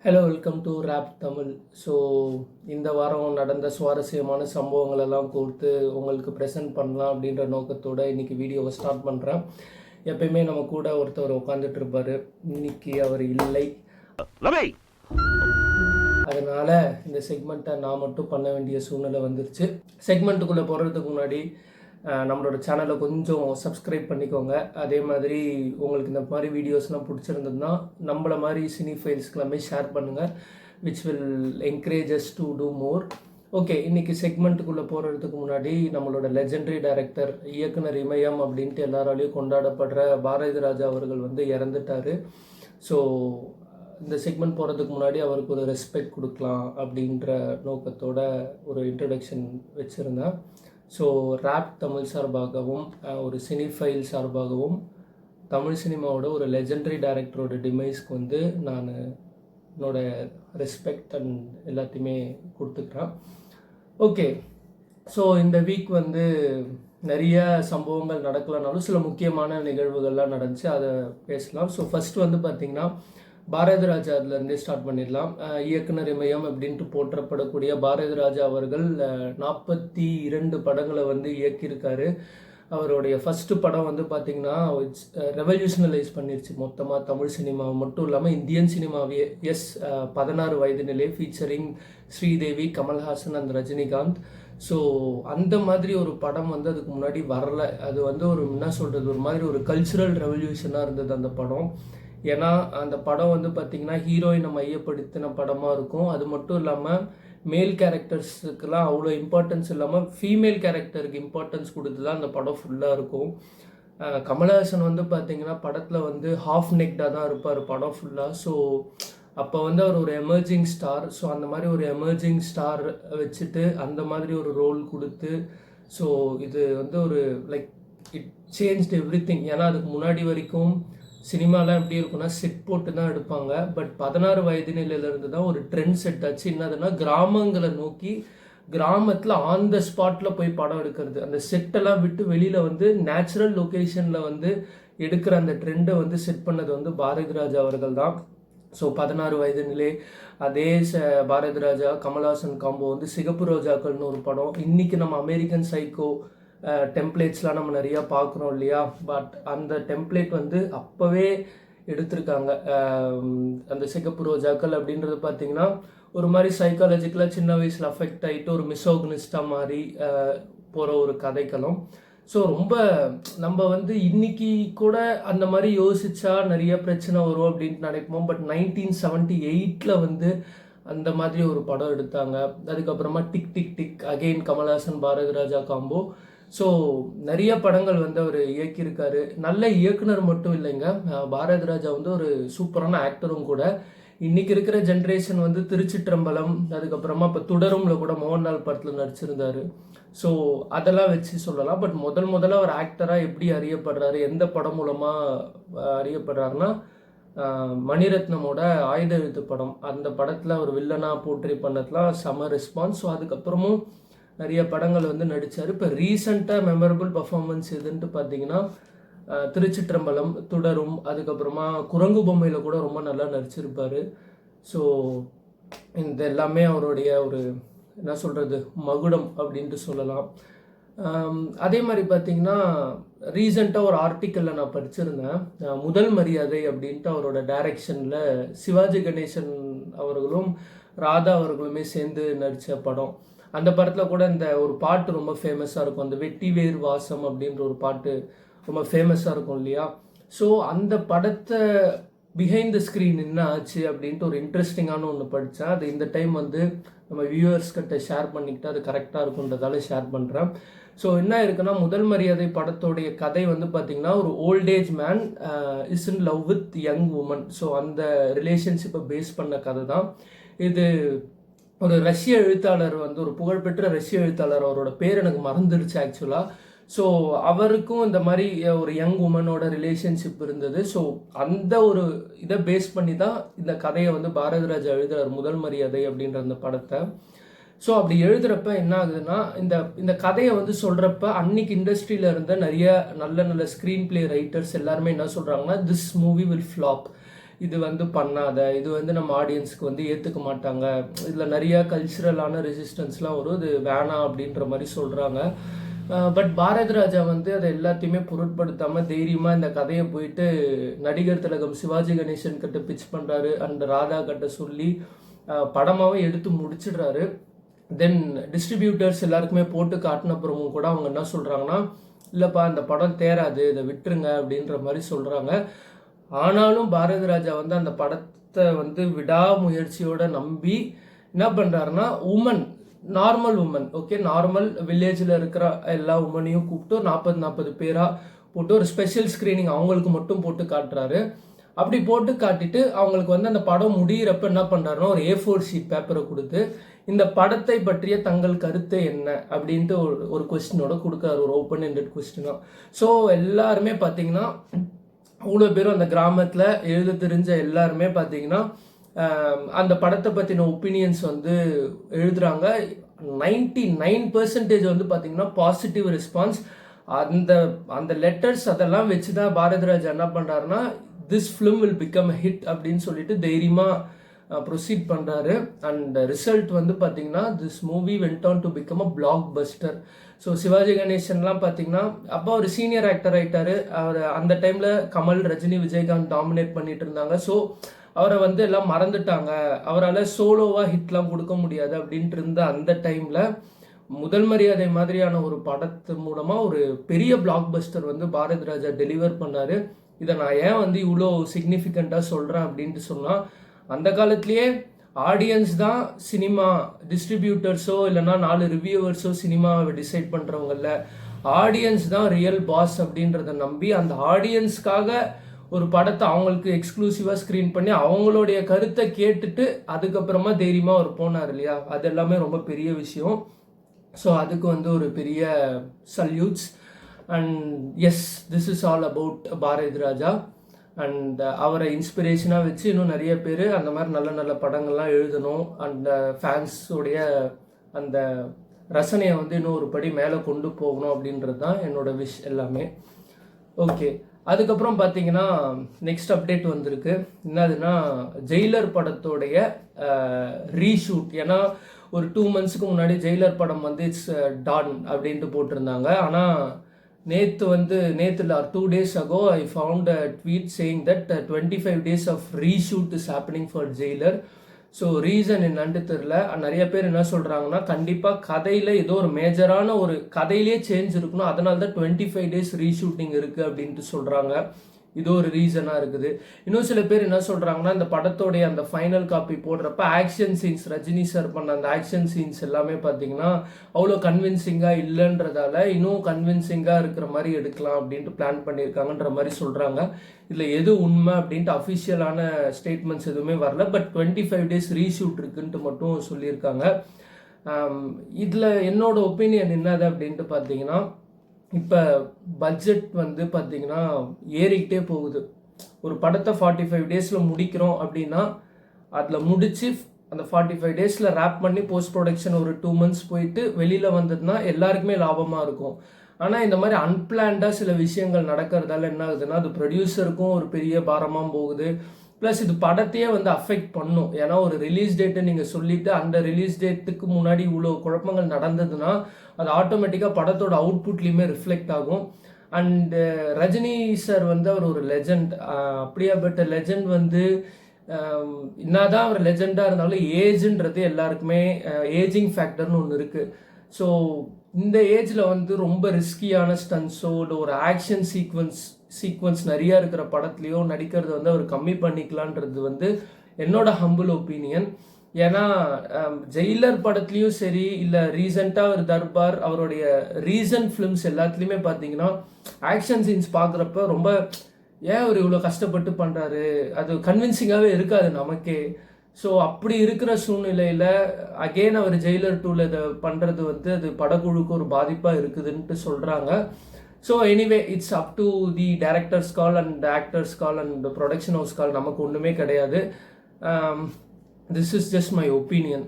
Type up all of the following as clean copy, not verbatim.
Hello, welcome to rap Tamil. So இந்த வாரம் நடந்த சுவாரஸ்யமான சம்பவங்கள் எல்லாம் கோர்த்து உங்களுக்கு ப்ரெசென்ட் பண்ணலாம் அப்படின்ற நோக்கத்தோடு இன்றைக்கி வீடியோவை ஸ்டார்ட் பண்ணுறேன். எப்பயுமே நம்ம கூட ஒருத்தவர் உட்காந்துட்டு இருப்பார். இன்னைக்கு அவர் இல்லை. அதனால் இந்த செக்மெண்ட்டை நான் மட்டும் பண்ண வேண்டிய சூழ்நிலை வந்துருச்சு. செக்மெண்ட்டுக்குள்ளே போகிறதுக்கு முன்னாடி நம்மளோட சேனலை கொஞ்சம் சப்ஸ்கிரைப் பண்ணிக்கோங்க. அதே மாதிரி உங்களுக்கு இந்த மாதிரி வீடியோஸ்லாம் பிடிச்சிருந்ததுன்னா நம்மளை மாதிரி சினி ஃபைல்ஸ்க்கு எல்லாமே ஷேர் பண்ணுங்கள், which will encourage us to do more. Okay, இன்றைக்கி செக்மெண்ட்டுக்குள்ளே போகிறதுக்கு முன்னாடி நம்மளோட லெஜெண்டரி டைரக்டர், இயக்குனர் இமயம் அப்படின்ட்டு எல்லாராலையும் கொண்டாடப்படுற பாரதி ராஜா அவர்கள் வந்து இறந்துட்டார். ஸோ இந்த செக்மெண்ட் போகிறதுக்கு முன்னாடி அவருக்கு ஒரு ரெஸ்பெக்ட் கொடுக்கலாம் அப்படின்ற நோக்கத்தோட ஒரு இன்ட்ரடக்ஷன் வச்சுருந்தேன். ஸோ ரேப் தமிழ் சார்பாகவும் ஒரு சினி ஃபைல் சார்பாகவும் தமிழ் சினிமாவோட ஒரு லெஜெண்டரி டைரக்டரோட டிமைஸ்க்கு வந்து நான் என்னோடய ரெஸ்பெக்ட் அண்ட் எல்லாத்தையுமே கொடுத்துக்கிறேன். ஓகே, ஸோ இந்த வீக் வந்து நிறைய சம்பவங்கள் நடக்கலனாலும் சில முக்கியமான நிகழ்வுகள்லாம் நடந்துச்சு, அதை பேசலாம். ஸோ ஃபஸ்ட்டு வந்து பார்த்திங்கன்னா பாரதி ராஜா அதுலேருந்தே ஸ்டார்ட் பண்ணிடலாம். இயக்குனர் இமயம் அப்படின்ட்டு போற்றப்படக்கூடிய பாரதி ராஜா அவர்கள் 42 படங்களை வந்து இயக்கியிருக்காரு. அவருடைய ஃபஸ்ட்டு படம் வந்து பார்த்திங்கன்னா ரெவல்யூஷனலைஸ் பண்ணிருச்சு மொத்தமாக தமிழ் சினிமாவை மட்டும் இல்லாமல் இந்தியன் சினிமாவையே. 16 வயது நிலை featuring Sridevi, Kamal Haasan and Rajinikanth. So அந்த மாதிரி ஒரு படம் வந்து அதுக்கு முன்னாடி வரல. அது வந்து ஒரு என்ன சொல்கிறது, ஒரு மாதிரி ஒரு கல்ச்சுரல் ரெவல்யூஷனாக இருந்தது அந்த படம். ஏன்னா அந்த படம் வந்து பார்த்திங்கன்னா ஹீரோயினை மையப்படுத்தின படமாக இருக்கும். அது மட்டும் இல்லாமல் மேல் கேரக்டர்ஸுக்கெல்லாம் அவ்வளோ இம்பார்ட்டன்ஸ் இல்லாமல் ஃபீமேல் கேரக்டருக்கு இம்பார்ட்டன்ஸ் கொடுத்து தான் அந்த படம் ஃபுல்லாக இருக்கும். கமல்ஹாசன் வந்து பார்த்திங்கன்னா படத்தில் வந்து ஹாஃப் நெக்டாக தான் இருப்பார் படம் ஃபுல்லாக. ஸோ அப்போ வந்து அவர் ஒரு எமர்ஜிங் ஸ்டார். ஸோ அந்த மாதிரி ஒரு எமர்ஜிங் ஸ்டார் வச்சுட்டு அந்த மாதிரி ஒரு ரோல் கொடுத்து, ஸோ இது வந்து ஒரு like it changed every thing. ஏன்னா அதுக்கு முன்னாடி வரைக்கும் சினிமாலாம் எப்படி இருக்குன்னா செட் போட்டு தான் எடுப்பாங்க. பட் 16 வயது நிலையிலேருந்து தான் ஒரு ட்ரெண்ட் செட் ஆச்சு. என்னதுன்னா கிராமங்களை நோக்கி கிராமத்தில் ஆன் த ஸ்பாட்டில் போய் படம் எடுக்கிறது, அந்த செட்டெல்லாம் விட்டு வெளியில் வந்து நேச்சுரல் லொக்கேஷனில் வந்து எடுக்கிற அந்த ட்ரெண்டை வந்து செட் பண்ணது வந்து பாரதி ராஜா அவர்கள் தான். ஸோ 16 வயது நிலை, அதே பாரதி ராஜா கமல்ஹாசன் காம்போ வந்து சிகப்பு ரோஜாக்கள்னு ஒரு படம். இன்றைக்கி நம்ம அமெரிக்கன் சைக்கோ டெம்ப்ளேட்ஸ்லாம் நம்ம நிறையா பார்க்குறோம் இல்லையா. பட் அந்த டெம்ப்ளேட் வந்து அப்போவே எடுத்திருக்காங்க. அந்த சிகப்பு ரோஜாக்கள் அப்படின்றது பார்த்திங்கன்னா ஒரு மாதிரி சைக்காலஜிக்கலாக சின்ன வயசில் அஃபெக்ட் ஆகிட்டு ஒரு மிசோகனிஸ்டாக மாதிரி போகிற ஒரு கதைக்களம். ஸோ ரொம்ப நம்ம வந்து இன்றைக்கி கூட அந்த மாதிரி யோசித்தா நிறைய பிரச்சனை வரும் அப்படின்ட்டு நினைப்போம். பட் 1978 வந்து அந்த மாதிரி ஒரு படம் எடுத்தாங்க. அதுக்கப்புறமா tick tick tick, again Kamal Haasan Bharathi Raja combo. So நிறைய படங்கள் வந்து அவர் இயக்கியிருக்காரு. நல்ல இயக்குனர் மட்டும் இல்லைங்க, பாரதி ராஜா வந்து ஒரு சூப்பரான ஆக்டரும் கூட. இன்றைக்கி இருக்கிற ஜென்ரேஷன் வந்து திருச்சிற்றம்பலம், அதுக்கப்புறமா இப்போ தொடரும்ல கூட மோகன்லால் படத்தில் நடிச்சிருந்தார். ஸோ அதெல்லாம் வச்சு சொல்லலாம். பட் முதல்ல அவர் ஆக்டராக எப்படி அறியப்படுறாரு, எந்த படம் மூலமாக அறியப்படுறாருன்னா மணிரத்னமோட ஆயுத எழுத்து படம். அந்த படத்தில் அவர் வில்லனாக போர்ட்ரே பண்ணதுலாம் செம ரெஸ்பான்ஸ். ஸோ அதுக்கப்புறமும் நிறைய படங்கள் வந்து நடித்தார். இப்போ ரீசெண்டாக மெமரபிள் பர்ஃபார்மன்ஸ் எதுன்ட்டு பார்த்தீங்கன்னா திருச்சிற்றம்பலம், தொடரும், அதுக்கப்புறமா குரங்கு பொம்மையில் கூட ரொம்ப நல்லா நடிச்சிருப்பார். ஸோ இந்த எல்லாமே அவருடைய ஒரு என்ன சொல்கிறது மகுடம் அப்படின்ட்டு சொல்லலாம். அதே மாதிரி பார்த்திங்கன்னா ரீசெண்டாக ஒரு ஆர்டிக்கலில் நான் படிச்சிருந்தேன். முதல் மரியாதை அப்படின்ட்டு அவரோட டைரக்ஷனில் சிவாஜி கணேசன் அவர்களும் ராதா அவர்களுமே சேர்ந்து நடித்த படம். அந்த படத்தில் கூட இந்த ஒரு பாட்டு ரொம்ப ஃபேமஸாக இருக்கும், அந்த வெட்டி வேர் வாசம் அப்படின்ற ஒரு பாட்டு ரொம்ப ஃபேமஸாக இருக்கும் இல்லையா. ஸோ அந்த படத்தை பிஹைண்ட் த ஸ்க்ரீன் என்ன ஆச்சு அப்படின்ட்டு ஒரு இன்ட்ரெஸ்டிங்கான ஒன்று படித்தேன். அது இந்த டைம் வந்து நம்ம வியூவர்ஸ்கிட்ட ஷேர் பண்ணிக்கிட்டு அது கரெக்டாக இருக்குன்றதால ஷேர் பண்ணுறேன். ஸோ என்ன இருக்குன்னா, முதல் மரியாதை படத்தோடைய கதை வந்து பார்த்திங்கன்னா ஒரு old age man is in love with young woman. So அந்த ரிலேஷன்ஷிப்பை பேஸ் பண்ண கதை தான் இது. ஒரு ரஷ்ய எழுத்தாளர் வந்து ஒரு புகழ்பெற்ற ரஷ்ய எழுத்தாளர், அவரோட பேர் எனக்கு மறந்துடுச்சு ஆக்சுவலாக. ஸோ அவருக்கும் இந்த மாதிரி ஒரு யங் உமனோட ரிலேஷன்ஷிப் இருந்தது. ஸோ அந்த ஒரு இதை பேஸ் பண்ணி தான் இந்த கதையை வந்து பாரதி ராஜா எழுதுறார், முதல் மரியாதை அப்படின்ற அந்த படத்தை. ஸோ அப்படி எழுதுகிறப்ப என்ன ஆகுதுன்னா, இந்த கதையை வந்து சொல்கிறப்ப அன்னைக்கு இண்டஸ்ட்ரியில் இருந்த நிறைய நல்ல ஸ்க்ரீன் பிளே ரைட்டர்ஸ் எல்லாருமே என்ன சொல்கிறாங்கன்னா, திஸ் மூவி வில் ஃப்ளாப், இது வந்து பண்ணாத, இது வந்து நம்ம ஆடியன்ஸுக்கு வந்து ஏற்றுக்க மாட்டாங்க, இதில் நிறையா கல்ச்சுரலான ரெசிஸ்டன்ஸ்லாம் வரும், இது வேணாம் அப்படின்ற மாதிரி சொல்கிறாங்க. பட் பாரதி ராஜா வந்து அதை எல்லாத்தையுமே பொருட்படுத்தாமல் தைரியமாக இந்த கதையை போயிட்டு நடிகர் திலகம் சிவாஜி கணேசன் கிட்ட பிச் பண்ணுறாரு, அண்ட் ராதா கிட்ட சொல்லி படமாகவே எடுத்து முடிச்சிடுறாரு. தென் டிஸ்ட்ரிபியூட்டர்ஸ் எல்லாருக்குமே போட்டு காட்டினப்புறமும் கூட அவங்க என்ன சொல்கிறாங்கன்னா, இல்லைப்பா இந்த படம் தேராது, இதை விட்டுருங்க அப்படின்ற மாதிரி சொல்கிறாங்க. ஆனாலும் பாரதி ராஜா வந்து அந்த படத்தை வந்து விடாமுயற்சியோட நம்பி என்ன பண்ணுறாருன்னா, நார்மல் உமன், ஓகே, நார்மல் வில்லேஜில் இருக்கிற எல்லா உமனையும் கூப்பிட்டு 40 பேராக போட்டு ஒரு ஸ்பெஷல் ஸ்க்ரீனிங் அவங்களுக்கு மட்டும் போட்டு காட்டுறாரு. அப்படி போட்டு காட்டிட்டு அவங்களுக்கு வந்து அந்த படம் முடிகிறப்ப என்ன பண்ணுறாருன்னா, ஒரு A4 ஷீட் பேப்பரை கொடுத்து இந்த படத்தை பற்றிய தங்கள் கருத்து என்ன அப்படின்ட்டு ஒரு கொஸ்டினோட கொடுக்காரு, ஒரு ஓப்பன் எண்டட் கொஸ்டினாக. ஸோ எல்லாருமே பார்த்தீங்கன்னா, அவ்வளோ பேரும் அந்த கிராமத்தில் எழுத தெரிஞ்ச எல்லாருமே பார்த்தீங்கன்னா அந்த படத்தை பற்றின ஒப்பீனியன்ஸ் வந்து எழுதுகிறாங்க. 99% வந்து பார்த்தீங்கன்னா பாசிட்டிவ் ரெஸ்பான்ஸ். அந்த லெட்டர்ஸ் அதெல்லாம் வச்சு தான் பாரதி ராஜா என்ன பண்ணுறாருன்னா, this film will become a hit அப்படின்னு சொல்லிட்டு தைரியமாக ப்ரொசீட் பண்ணுறாரு. அண்ட் ரிசல்ட் வந்து பார்த்தீங்கன்னா, this movie went on to become a blockbuster. So Sivaji கணேசன்லாம் பார்த்தீங்கன்னா அப்போ ஒரு சீனியர் ஆக்டர் ஆகிட்டார். அவர் அந்த டைமில் கமல், ரஜினி, விஜயகாந்த் டாமினேட் பண்ணிட்டு இருந்தாங்க. ஸோ அவரை வந்து எல்லாம் மறந்துட்டாங்க, அவரால் சோலோவாக ஹிட்லாம் கொடுக்க முடியாது அப்படின்ட்டு இருந்த அந்த டைமில் முதல் மரியாதை மாதிரியான ஒரு படத்து மூலமாக ஒரு பெரிய பிளாக் பஸ்டர் வந்து பாரதி ராஜா டெலிவர் பண்ணார். இதை நான் ஏன் வந்து இவ்வளோ சிக்னிஃபிகண்ட்டாக சொல்கிறேன் அப்படின்ட்டு சொன்னால், அந்த காலத்துலேயே ஆடியன்ஸ் தான் சினிமா, டிஸ்ட்ரிபியூட்டர்ஸோ இல்லைனா 4 ரிவ்யூவர்ஸோ சினிமாவை டிசைட் பண்ணுறவங்கள, ஆடியன்ஸ் தான் ரியல் பாஸ் அப்படின்றத நம்பி அந்த ஆடியன்ஸ்க்காக ஒரு படத்தை அவங்களுக்கு எக்ஸ்க்ளூசிவாக ஸ்க்ரீன் பண்ணி அவங்களுடைய கருத்தை கேட்டுட்டு அதுக்கப்புறமா தைரியமாக அவர் போனார் இல்லையா, அது எல்லாமே ரொம்ப பெரிய விஷயம். ஸோ அதுக்கு வந்து ஒரு பெரிய salutes. And yes, this is all about Bharathi Raja. And அவரை இன்ஸ்பிரேஷனாக வச்சு இன்னும் நிறைய பேர் அந்த மாதிரி நல்ல நல்ல படங்கள்லாம் எழுதணும், அந்த ஃபேன்ஸோடைய அந்த ரசனையை வந்து இன்னும் ஒரு படி மேலே கொண்டு போகணும் அப்படின்றது தான் என்னோட விஷ் எல்லாமே. ஓகே, அதுக்கப்புறம் பார்த்தீங்கன்னா நெக்ஸ்ட் அப்டேட் வந்திருக்கு. என்னதுன்னா, ஜெயிலர் படத்தோடைய ரீஷூட். ஏன்னா ஒரு 2 monthsக்கு முன்னாடி ஜெயிலர் படம் வந்து இட்ஸ் டான் அப்படின்ட்டு போட்டிருந்தாங்க. ஆனால் நேற்று 2 days ago I found a tweet saying that 25 days of reshoot is happening for Jailer. So reason என்னன்னு தெரில. நிறைய பேர் என்ன சொல்கிறாங்கன்னா, கண்டிப்பாக கதையில் ஏதோ ஒரு மேஜரான ஒரு கதையிலே சேஞ்ச் இருக்கணும், அதனால தான் 25 days ரீஷூட்டிங் இருக்குது அப்படின்ட்டு சொல்கிறாங்க. இது ஒரு ரீசனாக இருக்குது. இன்னும் சில பேர் என்ன சொல்கிறாங்கன்னா, இந்த படத்தோடைய அந்த ஃபைனல் காப்பி போடுறப்ப ஆக்ஷன் சீன்ஸ், ரஜினி சார் பண்ண அந்த ஆக்ஷன் சீன்ஸ் எல்லாமே பார்த்தீங்கன்னா அவ்வளோ கன்வின்சிங்காக இல்லைன்றதால இன்னும் கன்வின்சிங்காக இருக்கிற மாதிரி எடுக்கலாம் அப்படின்ட்டு பிளான் பண்ணியிருக்காங்கன்ற மாதிரி சொல்கிறாங்க. இதில் எது உண்மை அப்படின்ட்டு அஃபிஷியலான ஸ்டேட்மெண்ட்ஸ் எதுவுமே வரல. பட் 25 days ரீஷூட் இருக்குன்ட்டு மட்டும் சொல்லியிருக்காங்க. இதில் என்னோட ஒப்பீனியன் என்னது அப்படின்ட்டு பார்த்தீங்கன்னா, இப்போ பட்ஜெட் வந்து பார்த்தீங்கன்னா ஏறிக்கிட்டே போகுது. ஒரு படத்தை 45 daysல முடிக்கிறோம் அப்படின்னா அதில் முடித்து அந்த 45 daysல ரேப் பண்ணி போஸ்ட் ப்ரொடக்ஷன் ஒரு 2 months போயிட்டு வெளியில் வந்ததுன்னா எல்லாருக்குமே லாபமாக இருக்கும். ஆனால் இந்த மாதிரி அன்பிளான்டாக சில விஷயங்கள் நடக்கிறதால என்ன ஆகுதுன்னா, அது ப்ரொடியூசருக்கும் ஒரு பெரிய பாரமாக போகுது. ப்ளஸ் இது படத்தையே வந்து அஃபெக்ட் பண்ணும். ஏன்னா ஒரு ரிலீஸ் டேட்டை நீங்கள் சொல்லிவிட்டு அந்த ரிலீஸ் டேட்டுக்கு முன்னாடி இவ்வளோ குழப்பங்கள் நடந்ததுன்னா அது ஆட்டோமேட்டிக்காக படத்தோட அவுட்புட்லேயுமே ரிஃப்ளெக்ட் ஆகும். அண்டு ரஜினி சார் வந்து அவர் ஒரு லெஜண்ட். அப்படியாப்பட்ட லெஜண்ட் வந்து என்னதான் அவர் லெஜெண்டாக இருந்தாலும் ஏஜ்ன்றது எல்லாருக்குமே ஏஜிங் ஃபேக்டர்னு ஒன்று இருக்குது. ஸோ இந்த ஏஜில் வந்து ரொம்ப ரிஸ்கியான ஸ்டன்ஸோ இல்லை ஒரு ஆக்ஷன் சீக்வன்ஸ் நிறையா இருக்கிற படத்துலையோ நடிக்கிறது வந்து அவர் கம்மி பண்ணிக்கலான்றது வந்து என்னோட ஹம்பிள் ஒப்பீனியன். ஏன்னா ஜெயிலர் படத்துலையும் சரி, இல்லை ரீசெண்டாக ஒரு தர்பார், அவருடைய ரீசன்ட் ஃபிலிம்ஸ் எல்லாத்துலேயுமே பார்த்தீங்கன்னா ஆக்ஷன் சீன்ஸ் பார்க்குறப்ப ரொம்ப ஏன் அவர் இவ்வளோ கஷ்டப்பட்டு பண்ணுறாரு, அது கன்வின்சிங்காகவே இருக்காது நமக்கே. ஸோ அப்படி இருக்கிற சூழ்நிலையில் அகெயின் அவர் ஜெயிலர் 2ல் இதை பண்ணுறது வந்து அது படக்குழுக்கு ஒரு பாதிப்பாக இருக்குதுன்ட்டு சொல்கிறாங்க. So anyway, it's up to the directors call and actors call and production house call. நமக்கு ஒன்றுமே கிடையாது. This is just my opinion.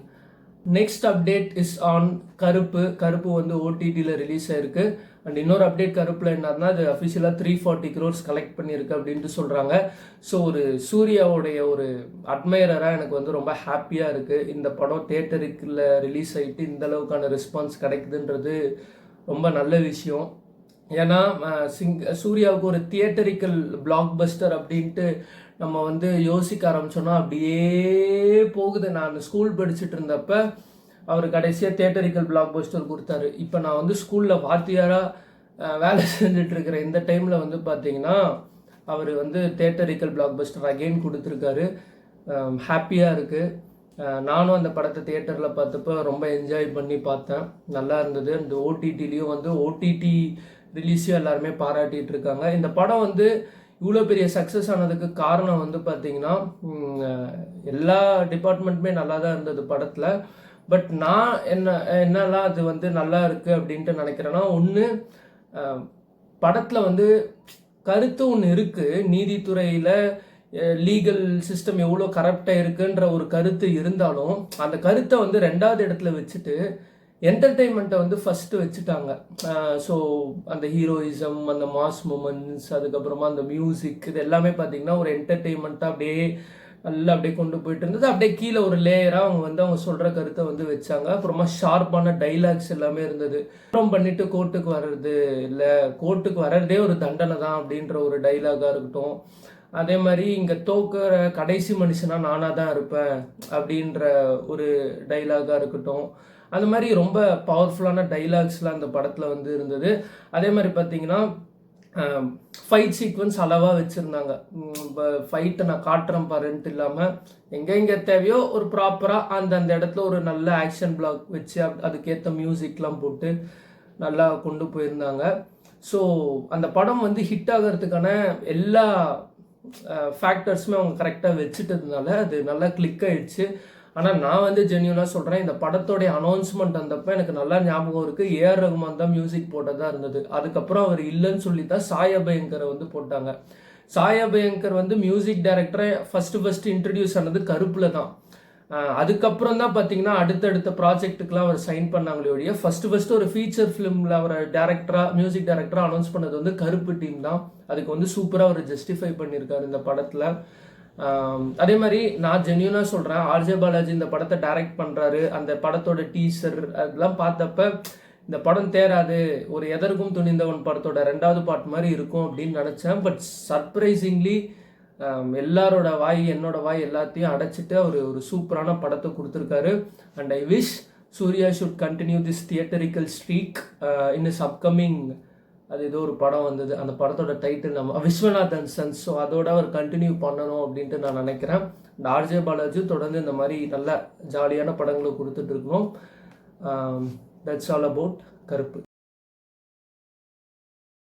Next update is on Karuppu வந்து ஓடிடியில் ரிலீஸ் ஆயிருக்கு. அண்ட் இன்னொரு அப்டேட் கருப்பில் என்னன்னா அது அஃபிஷியலாக 340 crores கலெக்ட் பண்ணியிருக்கு அப்படின்ட்டு சொல்கிறாங்க. ஸோ ஒரு சூர்யாவுடைய ஒரு அட்மையராக எனக்கு வந்து ரொம்ப ஹாப்பியாக இருக்குது. இந்த படம் தியேட்டருக்குள்ள ரிலீஸ் ஆகிட்டு இந்த அளவுக்கான ரெஸ்பான்ஸ் கிடைக்குதுன்றது ரொம்ப நல்ல விஷயம். ஏன்னா சூர்யாவுக்கு ஒரு தியேட்டரிக்கல் பிளாக் பஸ்டர் அப்படின்ட்டு நம்ம வந்து யோசிக்க ஆரம்பிச்சோன்னா அப்படியே போகுது. நான் ஸ்கூல் படிச்சுட்டு இருந்தப்ப அவர் கடைசியாக தியேட்டரிக்கல் பிளாக் பஸ்டர் கொடுத்தாரு. இப்போ நான் வந்து ஸ்கூலில் வாத்தியாராக வேலை செஞ்சிட்ருக்கிற இந்த டைமில் வந்து பார்த்தீங்கன்னா அவர் வந்து தியேட்டரிக்கல் பிளாக் பஸ்டர் அகெயின் கொடுத்துருக்காரு. ஹாப்பியாக இருக்குது. நானும் அந்த படத்தை தியேட்டரில் பார்த்தப்போ ரொம்ப என்ஜாய் பண்ணி பார்த்தேன். நல்லா இருந்தது. அந்த ஓடிடிலையும் வந்து ஓடிடி ரிலீஸையும் எல்லாருமே பாராட்டிகிட்டு இருக்காங்க. இந்த படம் வந்து இவ்வளோ பெரிய சக்ஸஸ் ஆனதுக்கு காரணம் வந்து பார்த்திங்கன்னா எல்லா டிபார்ட்மெண்ட்டுமே நல்லா தான் இருந்தது படத்தில். பட் நான் என்னெல்லாம் அது வந்து நல்லா இருக்குது அப்படின்ட்டு நினைக்கிறேன்னா, ஒன்று படத்தில் வந்து கருத்து ஒன்று இருக்குது. நீதித்துறையில் லீகல் சிஸ்டம் எவ்வளோ கரப்டாக இருக்குன்ற ஒரு கருத்து இருந்தாலும் அந்த கருத்தை வந்து ரெண்டாவது இடத்துல வச்சுட்டு என்டர்டெயின்மெண்ட்டை வந்து ஃபஸ்ட்டு வச்சுட்டாங்க. ஸோ அந்த ஹீரோயிசம், அந்த மாஸ் மூமெண்ட்ஸ், அதுக்கப்புறமா அந்த மியூசிக், இது எல்லாமே பார்த்திங்கன்னா ஒரு என்டர்டெயின்மெண்ட்டாக அப்படியே நல்லா அப்படியே கொண்டு போயிட்டு இருந்தது. அப்படியே கீழே ஒரு லேயராக அவங்க சொல்கிற கருத்தை வந்து வச்சாங்க. அப்புறமா ஷார்ப்பான டைலாக்ஸ் எல்லாமே இருந்தது. அப்புறம் பண்ணிட்டு கோர்ட்டுக்கு வர்றது இல்லை, கோர்ட்டுக்கு வர்றதே ஒரு தண்டனை தான் அப்படின்ற ஒரு டைலாகாக இருக்கட்டும். அதே மாதிரி இங்கே தோக்குற கடைசி மனுஷனா நானாக தான் இருப்பேன் அப்படின்ற ஒரு டைலாகாக இருக்கட்டும். அந்த மாதிரி ரொம்ப பவர்ஃபுல்லான டைலாக்ஸ்லாம் அந்த படத்தில் வந்து இருந்தது. அதே மாதிரி பார்த்தீங்கன்னா ஃபைட் சீக்வன்ஸ் அளவாக வச்சுருந்தாங்க. இப்போ ஃபைட்டை நான் காட்டுறேன் பாருன்ட்டு இல்லாமல் எங்கே தேவையோ ஒரு ப்ராப்பராக அந்த இடத்துல ஒரு நல்ல ஆக்ஷன் பிளாக் வச்சு அதுக்கேற்ற மியூசிக்லாம் போட்டு நல்லா கொண்டு போயிருந்தாங்க. ஸோ அந்த படம் வந்து ஹிட் ஆகிறதுக்கான எல்லா ஃபேக்டர்ஸுமே அவங்க கரெக்டாக வச்சுட்டதுனால அது நல்லா கிளிக் ஆகிடுச்சு. ஆனால் நான் வந்து ஜென்யூனாக சொல்கிறேன், இந்த படத்தோடைய அனௌன்ஸ்மெண்ட் வந்தப்போ எனக்கு நல்லா ஞாபகம் இருக்குது. ஏஆர் ரகுமான் தான் மியூசிக் போட்டதாக இருந்தது. அதுக்கப்புறம் அவர் இல்லைன்னு சொல்லி தான் சாய் அபயங்கரை வந்து போட்டாங்க. சாய் அபயங்கர் வந்து மியூசிக் டைரக்டரை ஃபஸ்ட்டு இன்ட்ரடியூஸ் ஆனது கருப்பில் தான். அதுக்கப்புறம் தான் பார்த்தீங்கன்னா அடுத்தடுத்த ப்ராஜெக்ட்டுக்கெலாம் அவர் சைன் பண்ணாங்களே ஒழிய ஃபஸ்ட்டு ஒரு ஃபீச்சர் ஃபிலிமில் அவர் மியூசிக் டைரக்டராக அனௌன்ஸ் பண்ணது வந்து கருப்பு டீம் தான். அதுக்கு வந்து சூப்பராக அவர் ஜஸ்டிஃபை பண்ணியிருக்காரு இந்த படத்தில். அதே மாதிரி நான் ஜென்யூனாக சொல்கிறேன், ஆர்ஜே பாலாஜி இந்த படத்தை டைரக்ட் பண்ணுறாரு. அந்த படத்தோட டீசர் அதெல்லாம் பார்த்தப்ப இந்த படம் தேராது, ஒரு எதற்கும் துணிந்தவன் படத்தோட 2வது பார்ட் மாதிரி இருக்கும் அப்படின்னு நினச்சேன். பட் சர்ப்ரைசிங்லி எல்லாரோட வாய், என்னோட வாய் எல்லாத்தையும் அடைச்சிட்டு அவர் ஒரு சூப்பரான படத்தை கொடுத்துருக்காரு. And I wish Suriya should continue this theatrical streak in is upcoming. அது ஏதோ ஒரு படம் வந்தது, அந்த படத்தோட டைட்டில் நம்ம விஸ்வநாதன் சன்ஸ். ஸோ அதோட அவர் கண்டினியூ பண்ணணும் அப்படின்ட்டு நான் நினைக்கிறேன். இந்த ஆர்ஜே பாலாஜி தொடர்ந்து இந்த மாதிரி நல்ல ஜாலியான படங்களை கொடுத்துட்டு இருக்கணும். தட்ஸ் ஆல் அபவுட் கருப்பு.